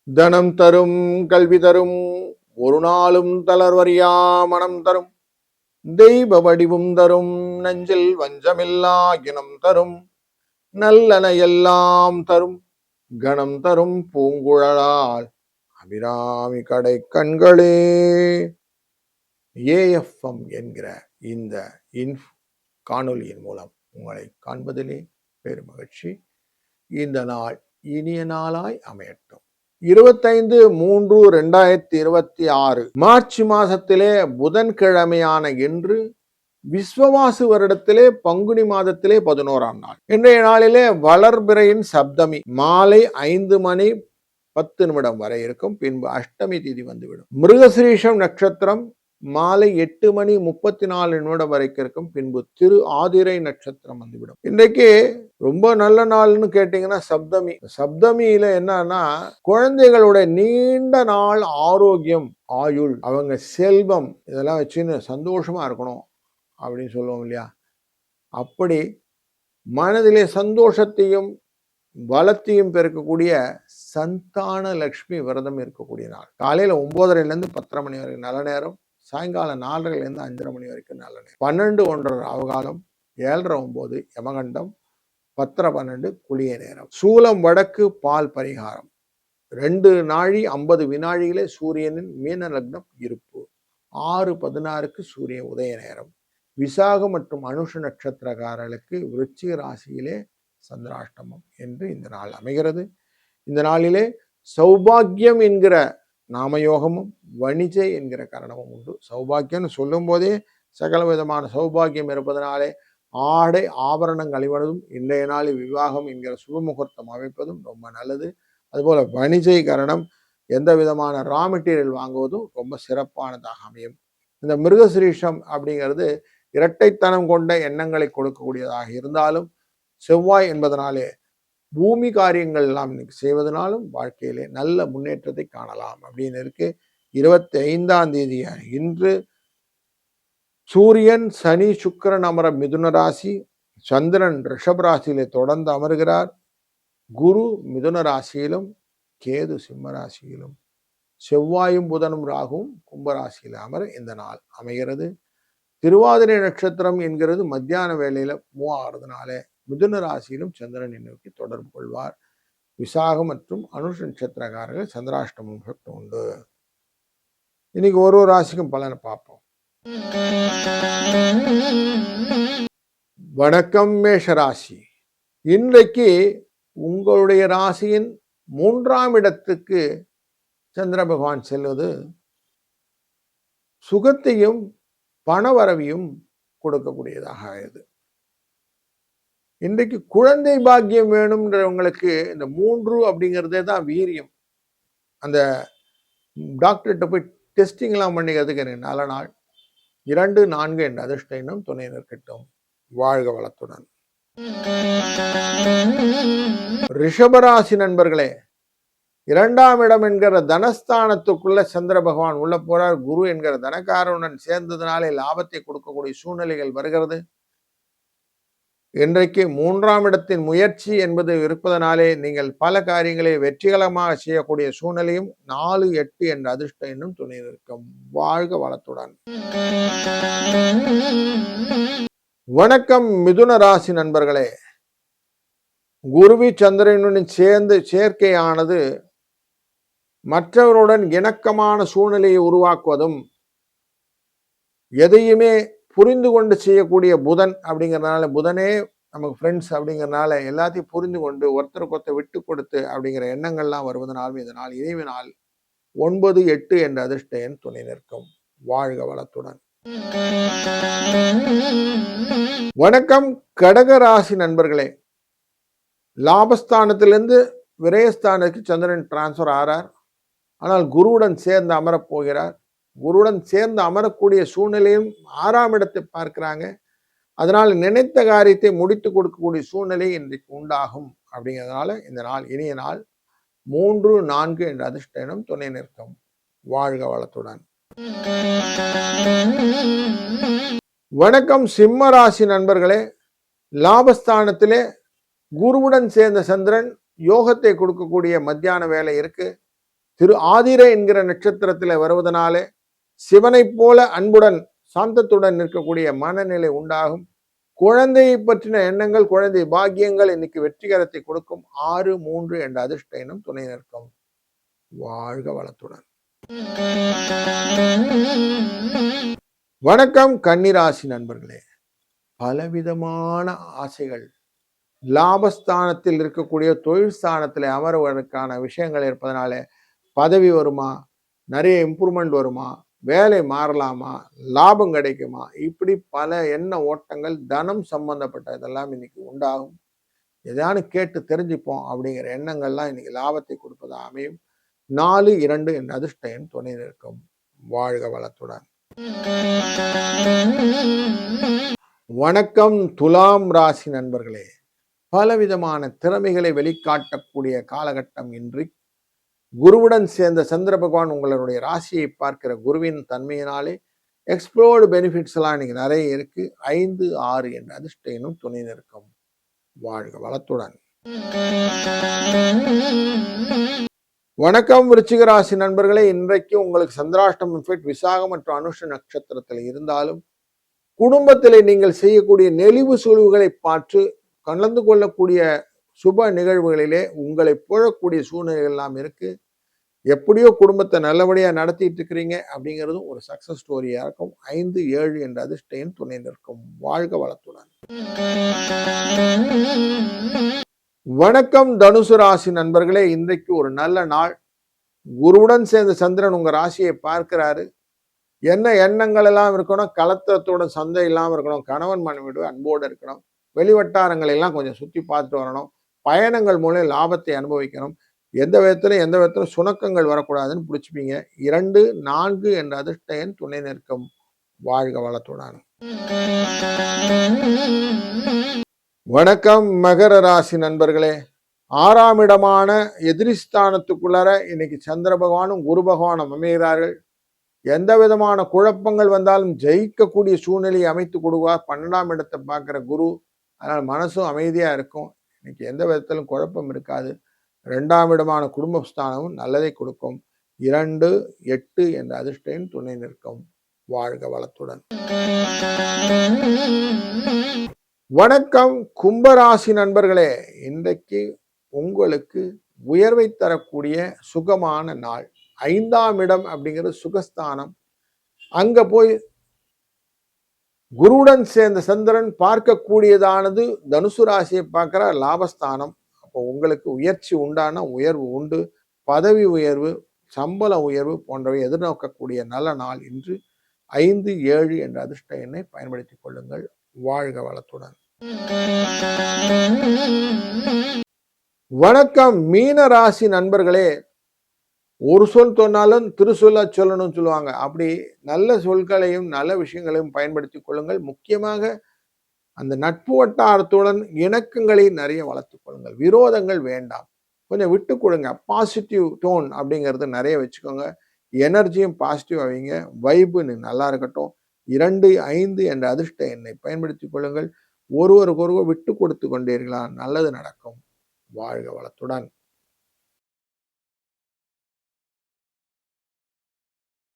தனம் தரும் கல்வி தரும் ஒரு நாளும் தளர்வறியா மனம் தரும் தெய்வ வடிவும் தரும் நெஞ்சில் வஞ்சமில்லா இனம் தரும் நல்லன எல்லாம் தரும் கணம் தரும் பூங்குழலால் அபிராமி கடை கண்களே. ஏஎஃப்எம் என்கிற இந்த காணொலியின் மூலம் உங்களை காண்பதிலே பெருமகிழ்ச்சி. இந்த நாள் இனிய நாளாய் அமையட்டும். 25/3/2026 மார்ச் மாதத்திலே புதன்கிழமையான இன்று விஸ்வவாசு வருடத்திலே பங்குனி மாதத்திலே 11ஆம் நாள். இன்றைய நாளிலே வளர்பிறையின் சப்தமி மாலை 5:10 வரை இருக்கும். பின்பு அஷ்டமி திதி வந்துவிடும். மிருகசிரீஷம் நட்சத்திரம் மாலை 8:34 வரைக்கும் இருக்கும். பின்பு திரு ஆதிரை நட்சத்திரம் வந்துவிடும். இன்றைக்கு ரொம்ப நல்ல நாள்னு கேட்டீங்கன்னா சப்தமி. சப்தமியில என்னன்னா குழந்தைகளுடைய நீண்ட நாள் ஆரோக்கியம், ஆயுள், அவங்க செல்வம் இதெல்லாம் வச்சுன்னு சந்தோஷமா இருக்கணும் அப்படின்னு சொல்லுவோம் இல்லையா? அப்படி மனதிலே சந்தோஷத்தையும் பலத்தையும் பெருக்கக்கூடிய சந்தான லட்சுமி விரதம் இருக்கக்கூடிய நாள். காலையில 9:30 10 மணி வரைக்கும் நல்ல நேரம். சாயங்காலம் 4:30 5:30 மணி வரைக்கும் நல்ல நேரம். 12:01 அவகாலம், 7:09 யமகண்டம், 10:12 குளிய நேரம். சூலம் வடக்கு, பால் பரிகாரம். 2 நாழி 50 வினாழிகளே சூரியனின் மீன லக்னம் இருப்பு. 6:16 சூரிய உதய நேரம். விசாகம் மற்றும் அனுஷ நட்சத்திரக்காரர்களுக்கு விருச்சிக ராசியிலே சந்திராஷ்டமம் என்று இந்த நாள் அமைகிறது. இந்த நாளிலே சௌபாகியம் என்கிற நாமயோகமும் வணிஜை என்கிற கரணமும் உண்டு. சௌபாகியம்னு சொல்லும் போதே சகல விதமான சௌபாகியம் இருப்பதனாலே ஆடை ஆபரணங்கள் அணிவதும் இன்றைய நாளில் விவாகம் என்கிற சுபமுகூர்த்தம் அமைப்பதும் ரொம்ப நல்லது. அதுபோல வணிஜை கரணம் எந்த விதமான ரா மெட்டீரியல் வாங்குவதும் ரொம்ப சிறப்பானதாக அமையும். இந்த மிருகசிரீஷம் அப்படிங்கிறது இரட்டைத்தனம் கொண்ட எண்ணங்களை கொடுக்கக்கூடியதாக இருந்தாலும் செவ்வாய் என்பதனாலே பூமி காரியங்கள் எல்லாம் இன்னைக்கு செய்வதனாலும் வாழ்க்கையிலே நல்ல முன்னேற்றத்தை காணலாம் அப்படின்னு இருக்கு. 25ஆம் தேதி இன்று சூரியன் சனி சுக்கிரன் அமர மிதுன ராசி, சந்திரன் ரிஷப ராசியிலே தொடர்ந்து அமர்கிறார். குரு மிதுன ராசியிலும் கேது சிம்ம ராசியிலும் செவ்வாயும் புதனும் ராகுவும் கும்பராசியில் அமர இந்த நாள் அமைகிறது. திருவாதிரை நட்சத்திரம் என்கிறது மத்தியான வேளையில மூவாகிறதுனால மிதுன ராசியிலும் சந்திரனை நோக்கி தொடர்பு கொள்வார். விசாகம் மற்றும் அனுஷ நட்சத்திரக்காரர்கள் சந்திராஷ்டமம் உண்டு. இன்னைக்கு ஒரு ராசிக்கும் பலனை பார்ப்போம். வணக்கம் மேஷராசி. இன்றைக்கு உங்களுடைய ராசியின் 3ஆம் இடத்துக்கு சந்திர பகவான் செல்வது சுகத்தையும் பணவரவையும் கொடுக்கக்கூடியதாக ஆகுது. இன்றைக்கு குழந்தை பாக்கியம் வேணும்ன்றவங்களுக்கு இந்த 3 அப்படிங்கிறதே தான் வீரியம். அந்த டாக்டர்கிட்ட போய் டெஸ்டிங்லாம் பண்ணிக்கிறதுக்கு நல்ல நாள். 2 4 என்ற அதிர்ஷ்ட எண்ணும் துணை நிற்கட்டும். வாழ்க வளத்துடன். ரிஷபராசி நண்பர்களே, 2ஆம் இடம் என்கிற தனஸ்தானத்துக்குள்ள சந்திர பகவான் உள்ள போறார். குரு என்கிற தனக்காரனுடன் சேர்ந்ததுனாலே லாபத்தை கொடுக்கக்கூடிய சூழ்நிலைகள் வருகிறது. இன்றைக்கு 3ஆம் இடத்தின் முயற்சி என்பது இருப்பதனாலே நீங்கள் பல காரியங்களை வெற்றிகரமாக செய்யக்கூடிய சூழ்நிலையும் 4 8 என்ற அதிர்ஷ்ட எண்ணும் துணை நிற்கும். வாழ்க வளத்துடன். வணக்கம் மிதுன ராசி நண்பர்களே. குருவி சந்திரனுடன் சேர்ந்து சேர்க்கையானது மற்றவருடன் இணக்கமான சூழ்நிலையை உருவாக்குவதும் எதையுமே புரிந்து கொண்டு செய்யக்கூடிய புதன் அப்படிங்கிறதுனால, புதனே நமக்கு ஃப்ரெண்ட்ஸ் அப்படிங்கிறதுனால எல்லாத்தையும் புரிந்து கொண்டு ஒருத்தருக்கு ஒருத்தர் விட்டு கொடுத்து அப்படிங்கிற எண்ணங்கள்லாம் வருவதனாலும் இதனால் இறைவினால் 9 8 என்ற அதிர்ஷ்ட எண் துணை நிற்கும். வாழ்க வளத்துடன். வணக்கம் கடகராசி நண்பர்களே. லாபஸ்தானத்திலிருந்து விரயஸ்தானத்துக்கு சந்திரன் டிரான்ஸ்பர் ஆறார். ஆனால் குருவுடன் சேர்ந்து அமரப் போகிறார். குருவுடன் சேர்ந்து அமரக்கூடிய சூழ்நிலையும் 6ஆம் இடத்தை பார்க்கிறாங்க. அதனால் நினைத்த காரியத்தை முடித்து கொடுக்கக்கூடிய சூழ்நிலை இன்றைக்கு உண்டாகும். அப்படிங்கிறதுனால இந்த நாள் இனிய நாள். 3 4 என்ற அதிர்ஷ்ட எண்ணும் துணை நிற்கும். வாழ்க வளத்துடன். வணக்கம் சிம்ம ராசி நண்பர்களே. லாபஸ்தானத்திலே குருவுடன் சேர்ந்த சந்திரன் யோகத்தை கொடுக்கக்கூடிய மத்தியான வேலை இருக்கு. திரு ஆதிரை என்கிற நட்சத்திரத்தில் வருவதனாலே சிவனை போல அன்புடன் சாந்தத்துடன் நிற்கக்கூடிய மனநிலை உண்டாகும். குழந்தையை பற்றின எண்ணங்கள், குழந்தை பாக்கியங்கள் இன்னைக்கு வெற்றிகரத்தை கொடுக்கும். 6, 3 என்ற அதிர்ஷ்ட எண்ணும் துணை நிற்கும். வாழ்க வளத்துடன். வணக்கம் கன்னிராசி நண்பர்களே. பலவிதமான ஆசைகள், லாபஸ்தானத்தில் இருக்கக்கூடிய தொழில் ஸ்தானத்தில் அமர்வதற்கான விஷயங்கள் இருப்பதனால பதவி வருமா, நிறைய இம்ப்ரூவ்மெண்ட் வருமா, வேலை மாறலாமா, லாபம் கிடைக்குமா, இப்படி பல எண்ண ஓட்டங்கள் தனம் சம்பந்தப்பட்டதெல்லாம் இன்னைக்கு உண்டாகும். எதானு கேட்டு தெரிஞ்சுப்போம் அப்படிங்கிற எண்ணங்கள்லாம் இன்னைக்கு லாபத்தை கொடுப்பதா அமையும். 4, 2 என்ற அதிர்ஷ்ட எண் துணை நிற்கும். வாழ்க வளத்துடன். வணக்கம் துலாம் ராசி நண்பர்களே. பலவிதமான திறமைகளை வெளிக்காட்டக்கூடிய காலகட்டம் இன்றி குருவுடன் சேர்ந்த சந்திர பகவான் உங்களுடைய ராசியை பார்க்கிற குருவின் தன்மையினாலே எக்ஸ்ப்ளோர்டு பெனிஃபிட்ஸ் எல்லாம் இன்னைக்கு நிறைய இருக்கு. 5, 6 என்ற அதிர்ஷ்ட எண்ணும் துணை நிற்கும். வாழ்க வளத்துடன். வணக்கம் விருச்சிக ராசி நண்பர்களே. இன்றைக்கு உங்களுக்கு சந்திராஷ்டம் எஃபெக்ட் விசாகம் மற்றும் அனுஷ நட்சத்திரத்தில் இருந்தாலும் குடும்பத்திலே நீங்கள் செய்யக்கூடிய நெளிவு சுழிவுகளை பார்த்து கலந்து கொள்ளக்கூடிய சுப நிகழ்வுகளிலே உங்களை புழக்கூடிய சூழ்நிலைகள் எல்லாம் இருக்கு. எப்படியோ குடும்பத்தை நல்லபடியா நடத்திட்டு இருக்கிறீங்க அப்படிங்கிறதும் ஒரு சக்சஸ் ஸ்டோரியா இருக்கும். 5, 7 என்ற அதிர்ஷ்ட எண் துணை நிற்கும். வாழ்க வளத்துடன். வணக்கம் தனுசு ராசி நண்பர்களே. இன்றைக்கு ஒரு நல்ல நாள். குருவுடன் சேர்ந்த சந்திரன் உங்க ராசியை பார்க்கிறாரு. என்ன எண்ணங்கள் எல்லாம் இருக்கணும், கலத்தத்தோட சந்தை இல்லாமல் இருக்கணும், கணவன் மனைவியோட அன்போடு இருக்கணும், வெளிவட்டாரங்கள் எல்லாம் கொஞ்சம் சுற்றி பார்த்துட்டு வரணும், பயணங்கள் மூலம் லாபத்தை அனுபவிக்கணும், எந்த விதத்திலும் சுணக்கங்கள் வரக்கூடாதுன்னு பிடிச்சிப்பீங்க. 2, 4 என்ற அதிர்ஷ்ட எண் துணை நிற்கும். வாழ்க வளத்துடன். வணக்கம் மகர ராசி நண்பர்களே. 6ஆம் இடமான எதிரிஸ்தானத்துக்குள்ளார இன்னைக்கு சந்திர பகவானும் குரு பகவானும் அமைகிறார்கள். எந்த விதமான குழப்பங்கள் வந்தாலும் ஜெயிக்கக்கூடிய சூழ்நிலையை அமைத்து கொடுவார். 12ஆம் இடத்தை பார்க்கிற குரு. அதனால் மனசும் அமைதியா இருக்கும். இன்னைக்கு எந்த விதத்திலும் குழப்பம் இருக்காது. 2ஆம் இடமான குடும்பஸ்தானமும் நல்லதை கொடுக்கும். 2, 8 என்ற அதிர்ஷ்ட எண் துணை நிற்கும். வாழ்க வளத்துடன். வணக்கம் கும்பராசி நண்பர்களே. இன்றைக்கு உங்களுக்கு உயர்வை தரக்கூடிய சுகமான நாள். 5ஆம் இடம் அப்படிங்கிறது சுகஸ்தானம். அங்க போய் குருவுடன் சேர்ந்த சந்திரன் பார்க்கக்கூடியதானது தனுசு ராசியை பார்க்கிற லாபஸ்தானம். அப்போ உங்களுக்கு உயர்ச்சி உண்டான உயர்வு உண்டு. பதவி உயர்வு, சம்பள உயர்வு போன்றவை எதிர்நோக்கக்கூடிய நல்ல நாள் இன்று. 5, 7 என்ற அதிர்ஷ்ட எண்ணை பயன்படுத்திக் கொள்ளுங்கள். வாழ்க வளத்துடன். வணக்கம் மீன ராசி நண்பர்களே. ஒரு சொல் சொன்னாலும் திருசொல்ல சொல்லணும்னு சொல்லுவாங்க. அப்படி நல்ல சொற்களையும் நல்ல விஷயங்களையும் பயன்படுத்திக் கொள்ளுங்கள். முக்கியமாக அந்த நட்பு வட்டாரத்துடன் இணக்கங்களை நிறைய வளர்த்துக் கொள்ளுங்கள். விரோதங்கள் வேண்டாம். கொஞ்சம் விட்டு கொடுங்க. பாசிட்டிவ் டோன் அப்படிங்கிறது நிறைய வச்சுக்கோங்க. எனர்ஜியும் பாசிட்டிவ் ஆவீங்க. வைபு நல்லா இருக்கட்டும். 2, 5 என்ற அதிர்ஷ்ட எண்ணை பயன்படுத்திக் கொள்ளுங்கள். ஒருவருக்கொருவர் விட்டு கொடுத்து கொண்டீர்களா நல்லது நடக்கும். வாழ்க வளத்துடன்.